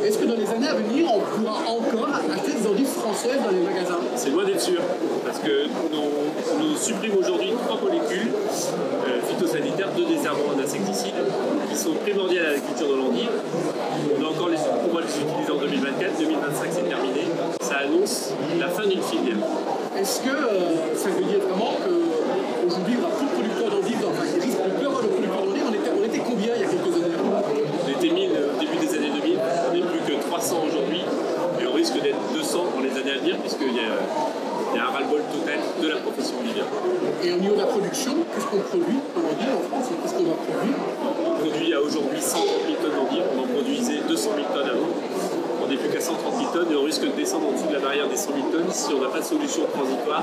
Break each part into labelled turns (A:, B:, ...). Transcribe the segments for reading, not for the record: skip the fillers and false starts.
A: Est-ce que dans les années à venir, on pourra encore acheter des endives françaises dans les magasins?
B: C'est loin d'être sûr, parce que on supprime aujourd'hui 3 molécules phytosanitaires, 2 désherbants, un insecticide, qui sont primordiales à la culture de l'endive. On a encore on va les utiliser en 2024, 2025 c'est terminé. Ça annonce la fin d'une filière.
A: Est-ce que ça veut dire vraiment qu'aujourd'hui, il n'y aura plus de producteurs d'endives, enfin, il risque de plus avoir de producteurs d'endives? On était combien il y a quelques années?
B: On était 1000 au début des années 2000, on n'est plus que 300 aujourd'hui, et on risque d'être 200 dans les années à venir, puisqu'il y a un ras-le-bol total de la profession olivière.
A: Et au niveau de la production, qu'est-ce qu'on produit en endive en France? Qu'est-ce qu'on va produire?
B: On produit à aujourd'hui 130 000 tonnes d'endives, on en produisait 200 000 tonnes avant. On n'est plus qu'à 130 000 tonnes et on risque de descendre en dessous de la barrière des 100 000 tonnes si on n'a pas de solution transitoire,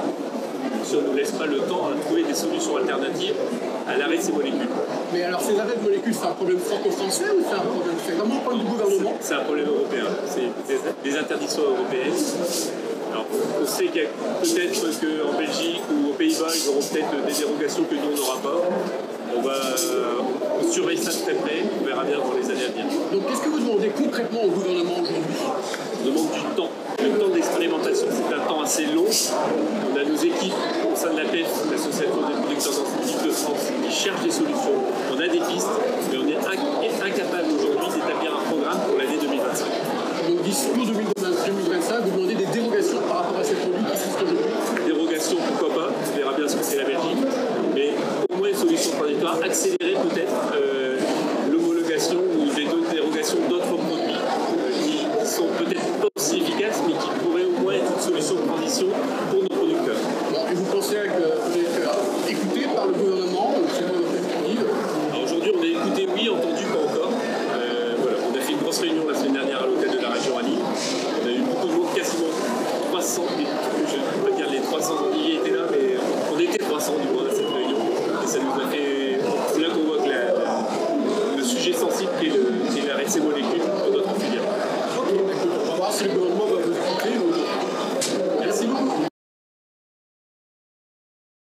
B: si on ne nous laisse pas le temps à trouver des solutions alternatives à l'arrêt de ces molécules.
A: Mais alors ces arrêts de molécules, c'est un problème franco-français ou c'est un problème fait? Comment on parle du gouvernement?
B: C'est un problème européen, c'est des interdictions européennes. Alors, on sait qu'il y a peut-être qu'en Belgique ou aux Pays-Bas, ils auront peut-être des dérogations que nous, on n'aura pas. On va surveiller ça de très près, on verra bien dans les années à venir.
A: Donc qu'est-ce que vous demandez concrètement au gouvernement aujourd'hui?
B: On demande du temps. Le temps d'expérimentation, c'est un temps assez long. On a nos équipes au sein de l'APEF, l'Association des producteurs d'endives de France, qui cherchent des solutions. On a des pistes, mais on est incapable aujourd'hui d'établir un programme pour l'année 2025.
A: Donc d'ici 2025, vous demandez des dérogations par rapport à ces produits qui existent aujourd'hui?
B: Dérogation, pourquoi pas, on verra bien ce que c'est la Belgique, mais au moins une solution transitoire, accélérer peut-être l'homologation ou des dérogations d'autres produits qui sont peut-être pas aussi efficaces, mais qui pourraient au moins être une solution de transition pour nos producteurs.
A: Bon, et vous pensez que vous êtes écouté par le gouvernement?
B: Alors aujourd'hui, on est écouté, oui, entendu, pas encore. Voilà, on a fait une grosse réunion la semaine dernière à l'hôtel de la région à Lille. On a eu beaucoup de monde, quasiment 300, je ne peux pas dire les 300 oliviers étaient là, mais on était 300 du moins à cette réunion. Et ça nous a fait. C'est là qu'on voit que le sujet sensible qui est l'arrêt de ces molécules dans notre filière.
A: Ok, on va voir si le gouvernement